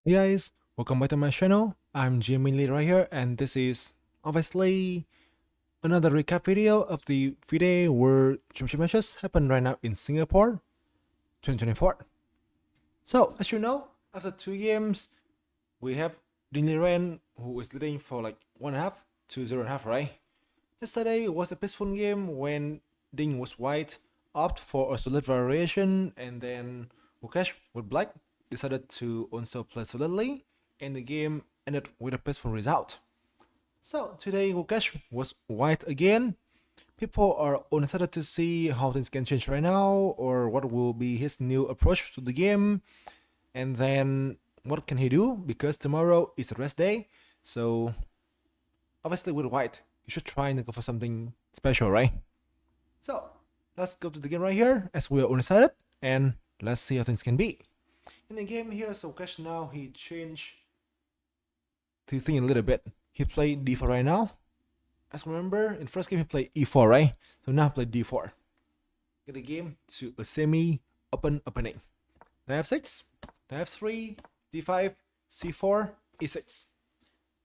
Hey guys, welcome back to my channel. I'm GM Minh right here, and this is obviously another recap video of the Fide World Championship matches happen right now in Singapore 2024. So, as you know, after two games, we have Ding Liren who is leading for like 1.5 to 0.5, right? Yesterday was a peaceful game when Ding was white, opted for a solid variation, and then Gukesh with black decided to also play solidly, and the game ended with a peaceful result. So today Gukesh was white again. People are unexcited to see how things can change right now, or what will be his new approach to the game, and then what can he do because tomorrow is a rest day. So obviously with white, you should try and go for something special, right? So let's go to the game right here as we are undecided, and let's see how things can be. In the game here, so Gukesh now he changed the thing a little bit. He played d4 right now. As remember, in first game he played e4, right? So now play d4. Get the game to a semi-open opening. Knight f6, knight f3, d5, c4, e6.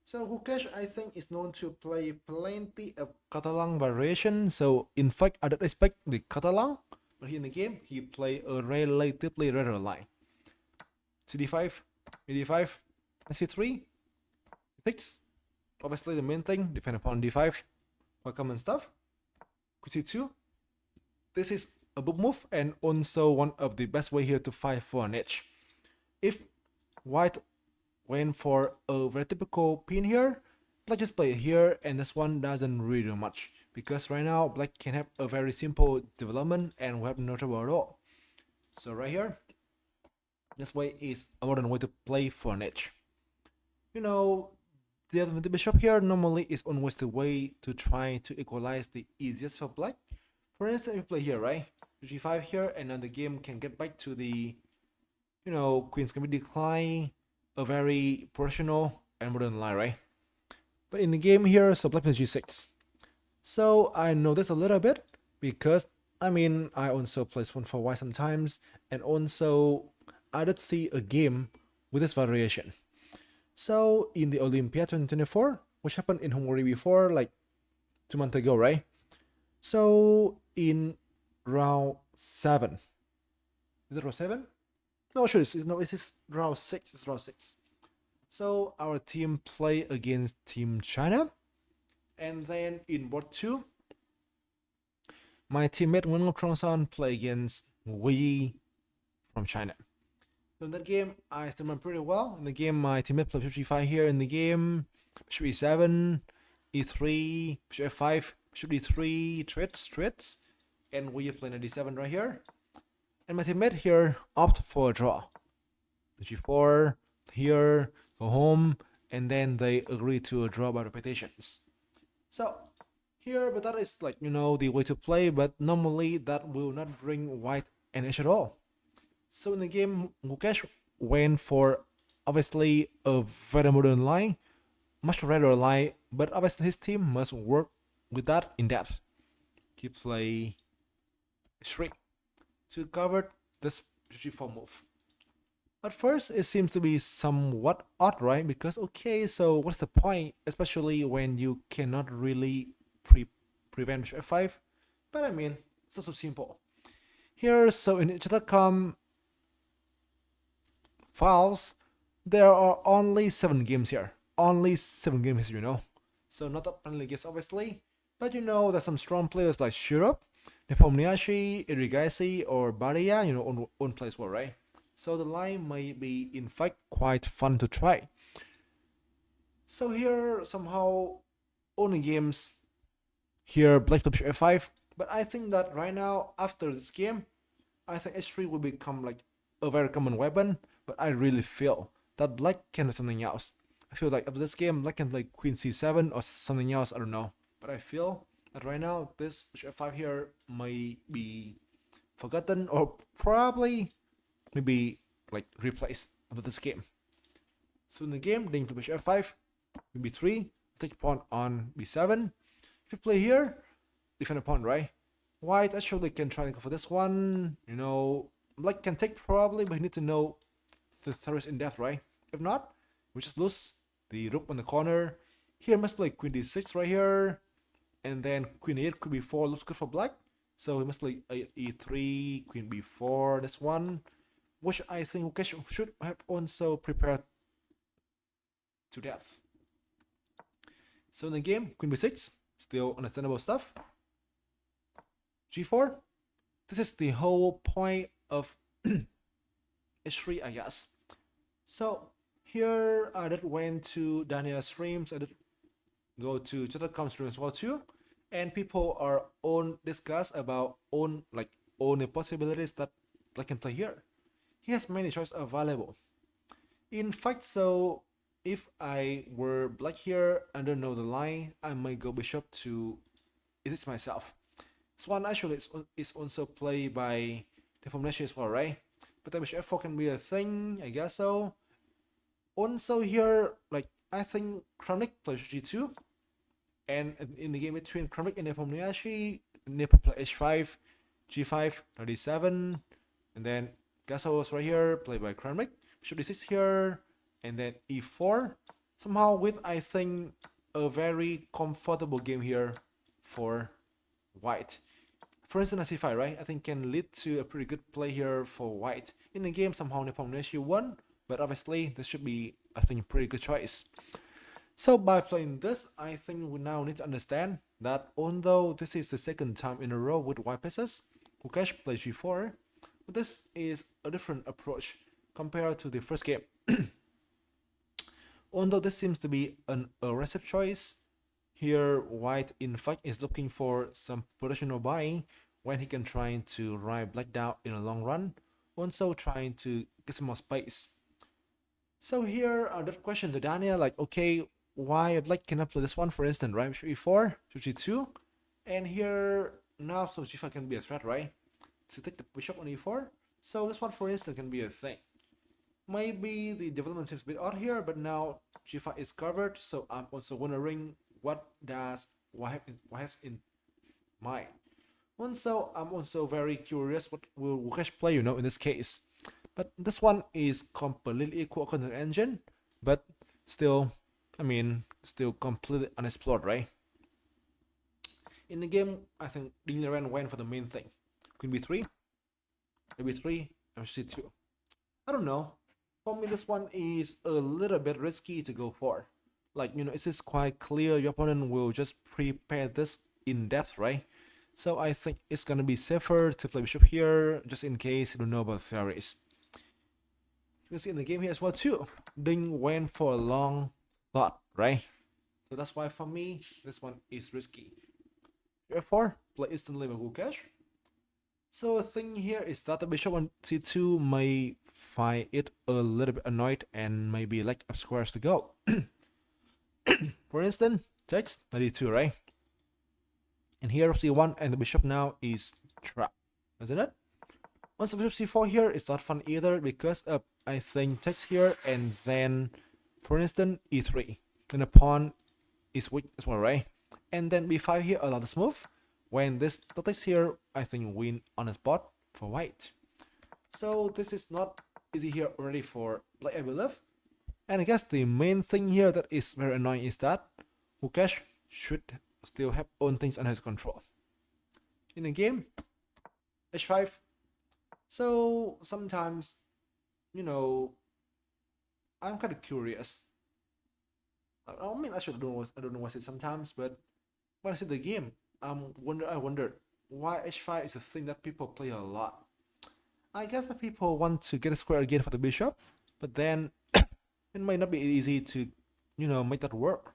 So Gukesh, I think, is known to play plenty of Catalan variation. So in fact, I don't expect the Catalan, but here in the game, he played a relatively rare line. cd5, bd5, c3, 6. Obviously, the main thing, defend upon d5, quite common stuff. c2. This is a book move and also one of the best way here to fight for an edge. If white went for a very typical pin here, black just play it here, and this one doesn't really do much because right now black can have a very simple development and we have no trouble at all. So right here, this way is a modern way to play for an edge. You know, the bishop here normally is always the way to try to equalize the easiest for black. For instance, if you play here, right? g5 here, and then the game can get back to the, queens can be declined, a very personal and modern line, right? But in the game here, so black plays g6. So I know this a little bit because I also play one for white sometimes, and also I did see a game with this variation. So in the Olympia 2024, which happened in Hungary before, like 2 months ago, right? So in round 7, is it round 7? No, sure, it's round 6. It's round 6. So our team play against Team China, and then in board 2, my teammate Wen Trongsan play against Wei from China. So in that game, I still remember pretty well. In the game, my teammate played bishop g5 here. In the game, bishop e7, e3, bishop f5, bishop d3, threats, and we play knight d7 right here. And my teammate here opt for a draw. g4 here, go home, and then they agree to a draw by repetitions. So here, but that is like the way to play. But normally that will not bring white an edge at all. So in the game, Gukesh went for obviously a very modern line, much rather line, but obviously his team must work with that in depth. He play 3 to cover this g4 move. At first, it seems to be somewhat odd, right? Because okay, so what's the point, especially when you cannot really prevent bishop f5? But it's also simple. Here, so in Chatacom files, there are only 7 games here. Only 7 games, So not that many games, obviously. But there's some strong players like Shirop, Nepomniachtchi, Irigasi, or Baria, on place well, right? So the line may be, in fact, quite fun to try. So here, somehow, only games here, black bishop f5. But I think that right now, after this game, I think h3 will become like a very common weapon. But I really feel that black can do something else. I feel like after this game, black can play queen c7 or something else, I don't know. But I feel that right now, this bishop f5 here may be forgotten or probably maybe like replaced after this game. So in the game, Ding to bishop f5, b3, take pawn on b7. If you play here, defend a pawn, right? White actually can try to go for this one. Black can take probably, but you need to know the thirds in depth, right? If not, we just lose the rook on the corner. Here must play queen d6 right here, and then queen e8, queen b4 looks good for black. So he must play e3, queen b4. This one, which I think Gukesh should have also prepared to death. So in the game, queen b6, still understandable stuff. g4. This is the whole point of h3, I guess. So here I did went to Daniel's streams. I did go to Chattercom streams as well too, and people are on discuss about on the possibilities that Black can play here. He has many choices available. In fact, so if I were Black here, I don't know the line, I might go bishop to it myself. This one actually is also played by the formation as well, right? But then bishop f4 can be a thing, I guess so. Also here, like I think Kramnik plays g2, and in the game between Kramnik and Nepomniachtchi, Nepo play h5, g5, d7, and then Gasso was right here, played by Kramnik. Bishop d6 here, and then e4. Somehow with, I think, a very comfortable game here for white. For instance, c5, right? I think can lead to a pretty good play here for white. In the game, somehow Nepomniachtchi won, but obviously this should be, I think, a pretty good choice. So by playing this, I think we now need to understand that although this is the second time in a row with white pieces, Gukesh plays g4, but this is a different approach compared to the first game. Although this seems to be an aggressive choice, here white in fact is looking for some positional buying when he can try to ride black down in a long run, also trying to get some more space. So here that question to Daniel, like, okay, why black cannot play this one, for instance, right? Bishop e4, g2, and here now so g5 can be a threat, right? To take the bishop on e4. So this one, for instance, can be a thing. Maybe the development seems a bit odd here, but now g5 is covered, so I'm also wondering what does white has in mind. Also, I'm also very curious what will Gukesh play, in this case. But this one is completely equal according to the engine, but still, still completely unexplored, right? In the game, I think Ding Liren went for the main thing. Queen b3, b3, and c2. I don't know. For me, this one is a little bit risky to go for. Like, it is quite clear your opponent will just prepare this in depth, right? So I think it's gonna be safer to play bishop here, just in case you don't know about theories. You can see in the game here as well too. Ding went for a long thought, right? So that's why for me, this one is risky. Therefore, play instantly with Gukesh. So the thing here is that the bishop on c2 may find it a little bit annoyed and maybe like up squares to go. For instance, takes 92, right? And here c1 and the bishop now is trapped, isn't it? Once the bishop c4 here is not fun either because of, I think, takes here and then, for instance, e3. Then the pawn is weak as well, right? And then b5 here, another move. When this takes here, I think win on the spot for white. So this is not easy here already for black, I believe. And I guess the main thing here that is very annoying is that Gukesh should still have own things under his control. In the game, h5. So sometimes, I'm kind of curious. I actually I don't know what I said sometimes, but when I see the game, I wondered why h5 is a thing that people play a lot. I guess that people want to get a square again for the bishop, but then it might not be easy to, make that work.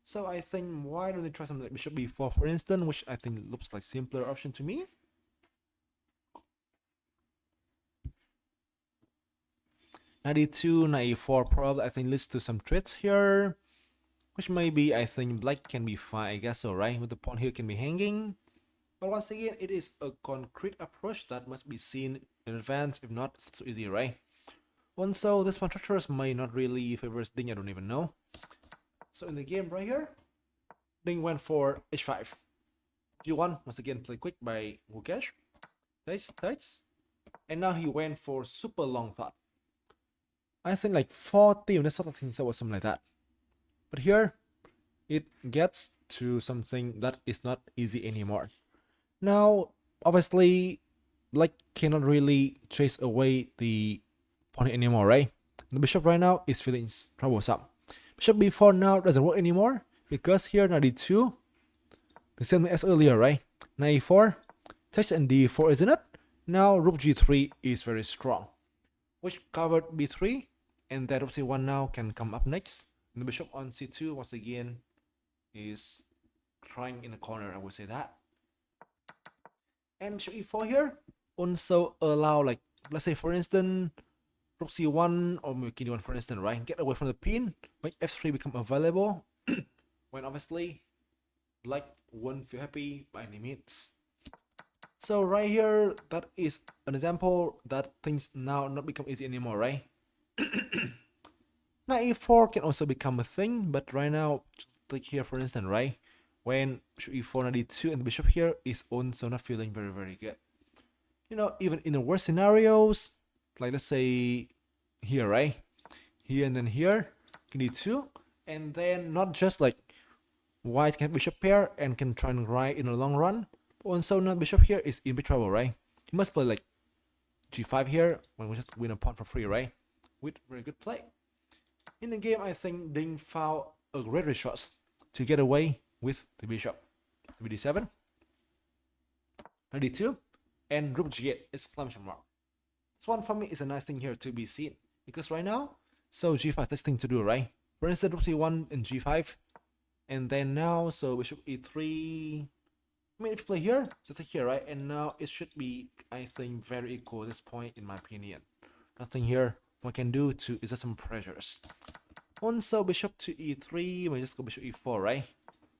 So I think why don't they try something like bishop b4, for instance, which I think looks like simpler option to me. 92, 94 probably, I think, leads to some threats here, which maybe I think black can be fine, I guess so, right? With the pawn here can be hanging. But once again, it is a concrete approach that must be seen in advance. If not, it's so easy, right? Also, this one structures might not really favor Ding, I don't even know. So in the game right here, Ding went for h5. g1, once again, play quick by Gukesh. Takes. And now he went for super long thought. I think like 40 or that sort of thing, or something like that. But here, it gets to something that is not easy anymore. Now, obviously, Black cannot really chase away the pawn anymore, right? The bishop right now is feeling troublesome. Bishop b4 now doesn't work anymore because here knight d2, the same as earlier, right? Knight e4, takes and d4, isn't it? Now rook g3 is very strong, which covered b3, and that rook c1 now can come up next. And the bishop on c2 once again is crying in the corner, I would say that. And bishop e4 here also allow, like, let's say for instance, rook c1 or maybe king d1 for instance, right? Get away from the pin, make f3 become available when obviously black won't feel happy by any means. So right here, that is an example that things now not become easy anymore, right? Knight e4 can also become a thing, but right now, just like here for instance, right? When bishop e4, knight d2, and the bishop here is also not feeling very, very good. You know, even in the worst scenarios, like let's say here, right? Here and then here, king d2, and then not just like white can have bishop pair and can try and ride in the long run. Also, not bishop here is in big trouble, right? You must play like g5 here when we just win a pawn for free, right? With very good play. In the game, I think Ding found a great resource to get away with the bishop. d7, knight d2, and rook g8 exclamation mark. This one for me is a nice thing here to be seen because right now, so g5 is this thing to do, right? For instance, rook c1 and g5, and then now, so bishop e3. I mean, if you play here, just like here, right? And now it should be, I think, very equal at this point, in my opinion. Nothing here one can do to exert some pressures. Also, bishop to e3, we just go bishop e4, right?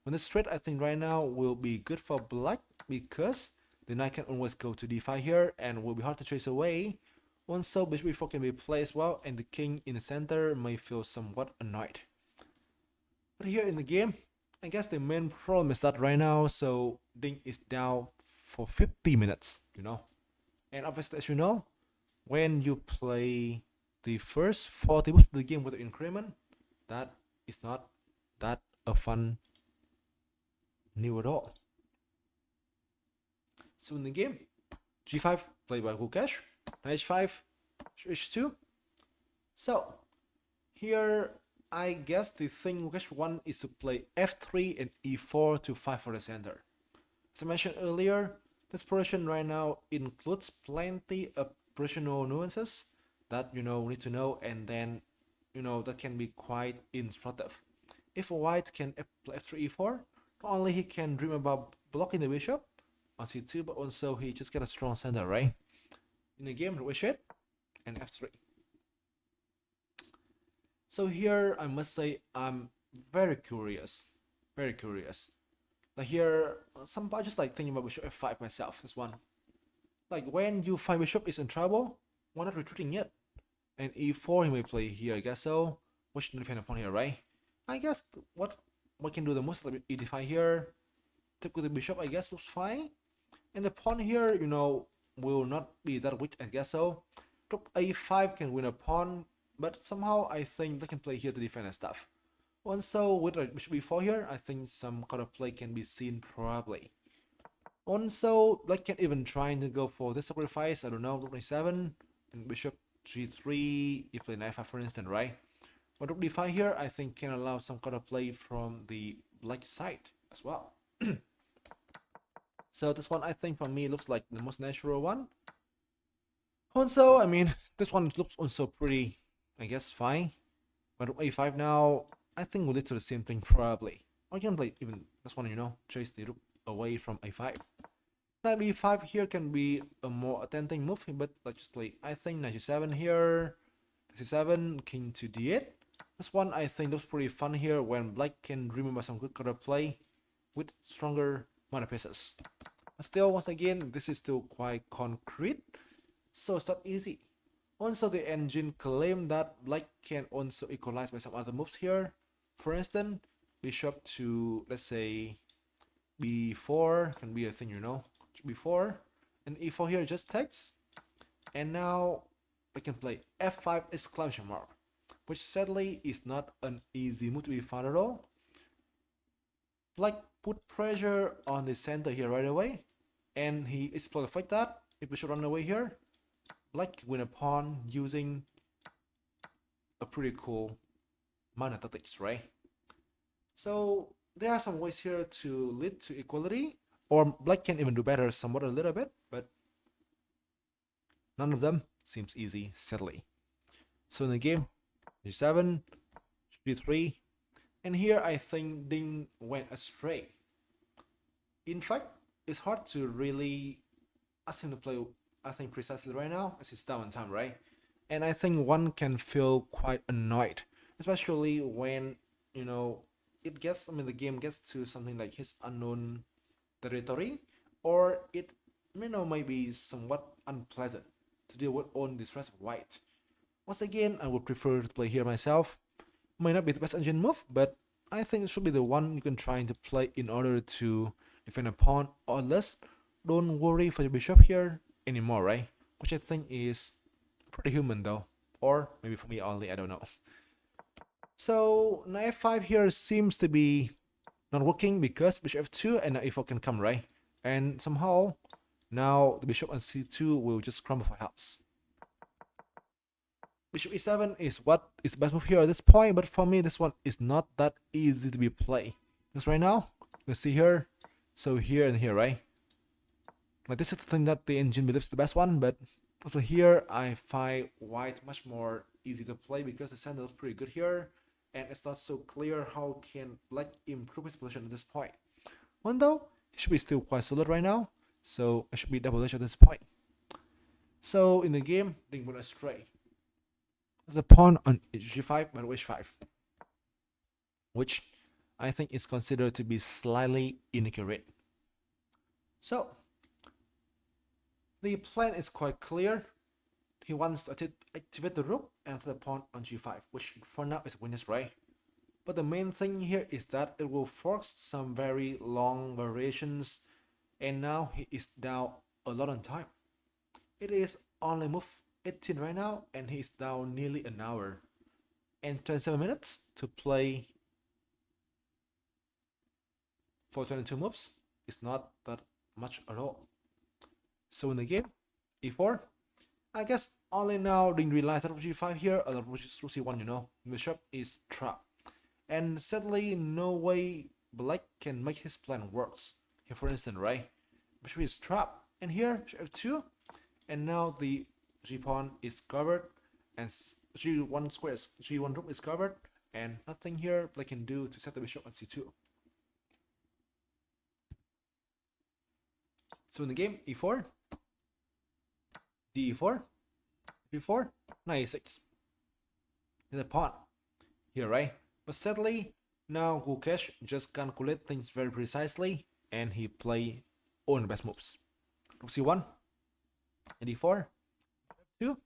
When it's straight, I think right now will be good for black because the knight can always go to d5 here and will be hard to chase away. Also, bishop e4 can be played as well, and the king in the center may feel somewhat annoyed. But here in the game, I guess the main problem is that right now, so Ding is down for 50 minutes, you know. And obviously, as you know, when you play the first 40 moves of the game with the increment, that is not that a fun new at all. So in the game, g5 played by Gukesh, knight h5, h2. So here, I guess the thing Gukesh one is to play f3 and e4 to fight for the center. As I mentioned earlier, this position right now includes plenty of positional nuances that you need to know, and then that can be quite instructive. If white can play f3 e4, not only he can dream about blocking the bishop on c2, but also he just get a strong center, right? In the game, rook h8 and f3. So here, I must say, I'm very curious, very curious. Like here, I just like thinking about bishop f5 myself. This one, like when you find bishop is in trouble, why not retreating yet? And e4 he may play here, I guess so. What should defend upon here, right? I guess what can do the most, like e5 here, take with the bishop, I guess looks fine. And the pawn here, will not be that weak, I guess so. Rook a5 can win a pawn, but somehow I think they can play here to defend and stuff. Also, with bishop b4 here, I think some kind of play can be seen probably. Also, black can even try to go for this sacrifice, I don't know, rook a7, and bishop g3, you play knight f5 for instance, right? But rook d5 here, I think can allow some kind of play from the black side as well. So this one, I think for me, looks like the most natural one. Also, I mean, this one looks also pretty, I guess, fine. But rook a5 now, I think will lead to the same thing probably. Or you can play even this one, chase the rook away from a5. Knight b5 here can be a more tempting move, but let's just play, I think, knight g7 here, c7, king to d8. This one, I think, looks pretty fun here when black can remember some good counter play with stronger mana pieces. But still, once again, this is still quite concrete, so it's not easy. Also, the engine claimed that black can also equalize by some other moves here. For instance, bishop to, let's say, b4 can be a thing, b4, and e4 here just takes. And now we can play f5 exclamation mark. which sadly is not an easy move to be found at all. Black put pressure on the center here right away, and he exploited like that. If we should run away here, Black win a pawn using a pretty cool mana tactics, right? So there are some ways here to lead to equality, or Black can even do better somewhat a little bit, but none of them seems easy, sadly. So in the game, g7, g3, and here I think Ding went astray. In fact, it's hard to really ask him to play, I think, precisely right now, as he's down in time, right? And I think one can feel quite annoyed, especially when, you know, the game gets to something like his unknown territory, or it, might be somewhat unpleasant to deal with on the rest of white. Once again, I would prefer to play here myself. Might not be the best engine move, but I think it should be the one you can try to play in order to defend a pawn, or less. Don't worry for your bishop here anymore, right? Which I think is pretty human though, or maybe for me only, I don't know. So knight f5 here seems to be not working because bishop f2 and now e4 can come, right? And somehow now the bishop on c2 will just crumble for helps. Bishop e7 is what is the best move here at this point, but for me this one is not that easy to be played. Because right now, you can see here, so here and here, right? Like this is the thing that the engine believes is the best one, but also here I find white much more easy to play because the center is pretty good here, and it's not so clear how can Black improve his position at this point. One though, he should be still quite solid right now, so it should be double edge at this point. So in the game, Ding went astray. The pawn on g5 but h5, which I think is considered to be slightly inaccurate. So the plan is quite clear. He wants to activate the rook and the pawn on g5, which for now is winners, right? But the main thing here is that it will force some very long variations, and now he is down a lot on time. It is only move 18 right now, and he's down nearly an hour and 27 minutes to play for 22 moves. It's not that much at all. So in the game, e4, I guess only now Ding realized that g5 here, or rook c1, bishop is trapped, and sadly no way Black can make his plan works. Here for instance, right, bishop is trapped, and here f2, and now the g pawn is covered, and g1 rook is covered, and nothing here Black can do to set the bishop on c2. So in the game, e4, d4, b4, knight e6. The pawn here, right? But sadly, now Gukesh just calculate things very precisely, and he play all the best moves. Rook c1, and d4, f2.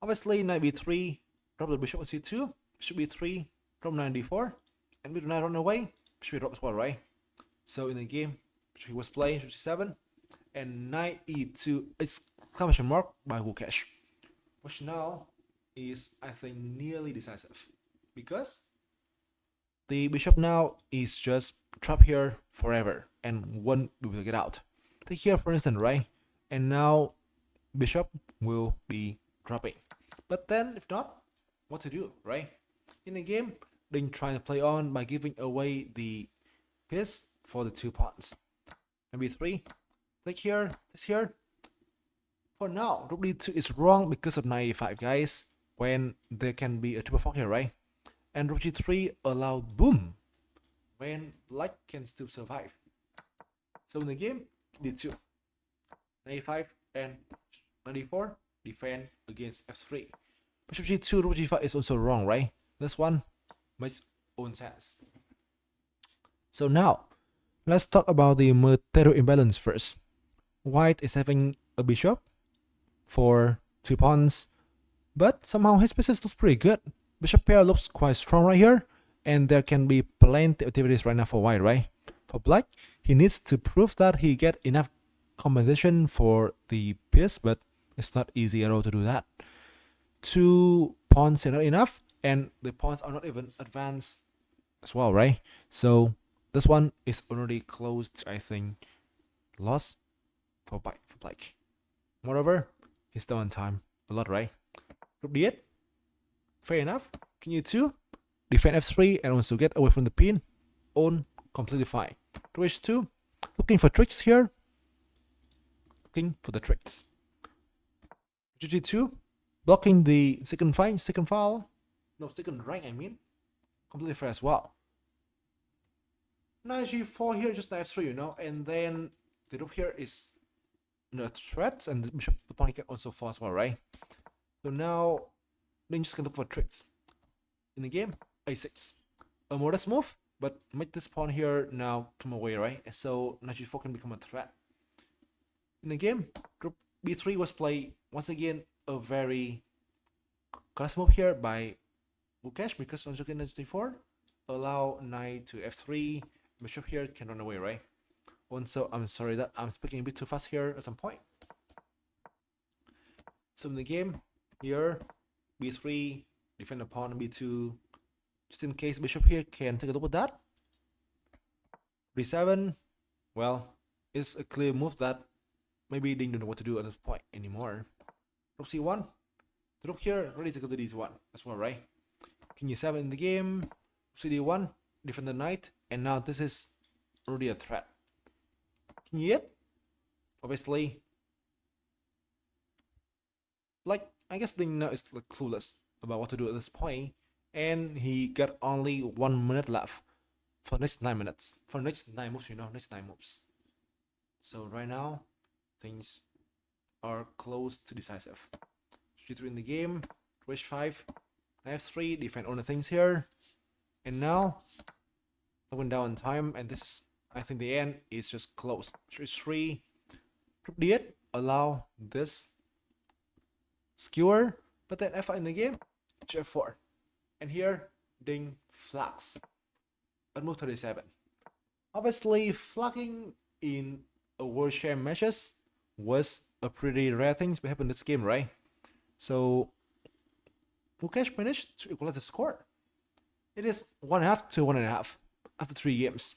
Obviously, knight b3, drop the bishop on c2, bishop b3, drop knight d4, and with knight run away, bishop drop as well, right? So in the game, he was playing rook c7, and knight e2 exclamation mark by Gukesh, which now is, I think, nearly decisive, because the bishop now is just trapped here forever and won't be able to get out. Take here for instance, right? And now bishop will be dropping. But then if not, what to do, right? In the game, Ding trying to play on by giving away the piece for the 2 pawns. Maybe 3. Take here, this here. For now, rook d2 is wrong because of knight e5, guys, when there can be a triple fork here, right? And rook g3 allowed boom when Black can still survive. So in the game, d2, knight e5, and knight d4 defend against f3. Bishop g2, rook g5 is also wrong, right? This one makes own sense. So now, let's talk about the material imbalance first. White is having a bishop for 2 pawns, but somehow his pieces looks pretty good. Bishop pair looks quite strong right here, and there can be plenty of activities right now for white, right? For Black, he needs to prove that he get enough compensation for the piece, but it's not easy at all to do that. 2 pawns are not enough, and the pawns are not even advanced as well, right? So this one is already closed. I think lost for black. Moreover, he's down time a lot, right? Group D8, fair enough. King E2, defend F3 and also get away from the pin. On completely fine. Rook H2, looking for tricks here. Looking for the tricks. G2, blocking the second file. No, second rank, I mean. Completely fair as well. Knight G4 here, just Knight F3, you know, and then the rook here is no threats, and the bishop, the pawn can also fall as well, right? So now, then just gonna look for tricks. In the game, A6. A modest move, but make this pawn here now come away, right? And so Knight G4 can become a threat. In the game, group B3 was played once again a very class move here by Gukesh, because on Knight G4 allow knight to F3, bishop here can run away, right? Also, I'm sorry that I'm speaking a bit too fast here at some point. So in the game here, B3, defend the pawn, B2, just in case bishop here can take a look at that. B7, well, it's a clear move that maybe Ding don't know what to do at this point anymore. Rook C1, the rook here ready to go to D1 as well, right? King E7 in the game, CD1, defend the knight, and now this is already a threat. King E8, obviously, like, I guess Ding now is like clueless about what to do at this point, and he got only 1 minute left for the next 9 minutes. For the next 9 moves, you know, next 9 moves. So right now, things are close to decisive. G3 in the game, H5, F3, defend all the things here. And now, I went down in time, and this is, I think the end is just close. H3, group D8, allow this skewer, but then F5 in the game, H4. And here, Ding flags. At move 37. Obviously, flagging in a World Share matches was a pretty rare thing to happen in this game, right? So, Gukesh managed to equalize the score. It is 1.5 to 1.5 after 3 games.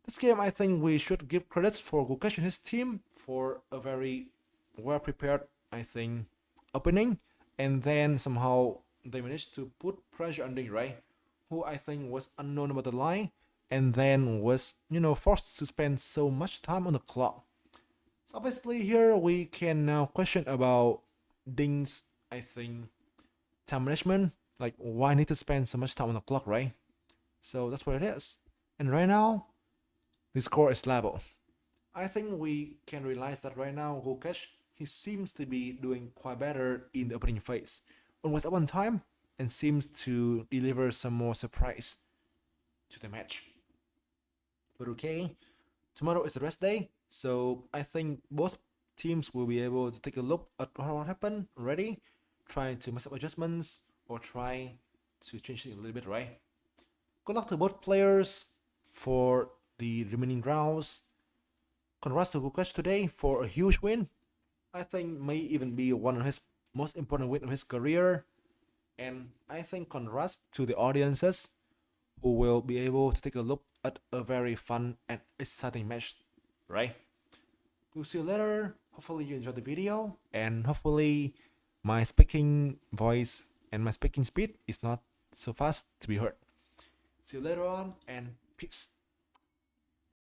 This game, I think we should give credits for Gukesh and his team for a very well prepared, I think, opening, and then somehow they managed to put pressure on Ding, right? Who I think was unknown about the line, and then was, you know, forced to spend so much time on the clock. So obviously here we can now question about Ding's, I think, time management. Like, why I need to spend so much time on the clock, right? So that's what it is. And right now, the score is level. I think we can realize that right now, Gukesh, he seems to be doing quite better in the opening phase. Almost at one time, and seems to deliver some more surprise to the match. But okay, tomorrow is the rest day, so I think both teams will be able to take a look at what happened already, try to make some adjustments, or try to change it a little bit, right? Good luck to both players for the remaining rounds. Congrats to Gukesh today for a huge win. I think may even be one of his most important win of his career. And I think congrats to the audiences who will be able to take a look at a very fun and exciting match, right? We'll see you later. Hopefully you enjoyed the video, and hopefully my speaking voice and my speaking speed is not so fast to be heard. See you later on, and peace.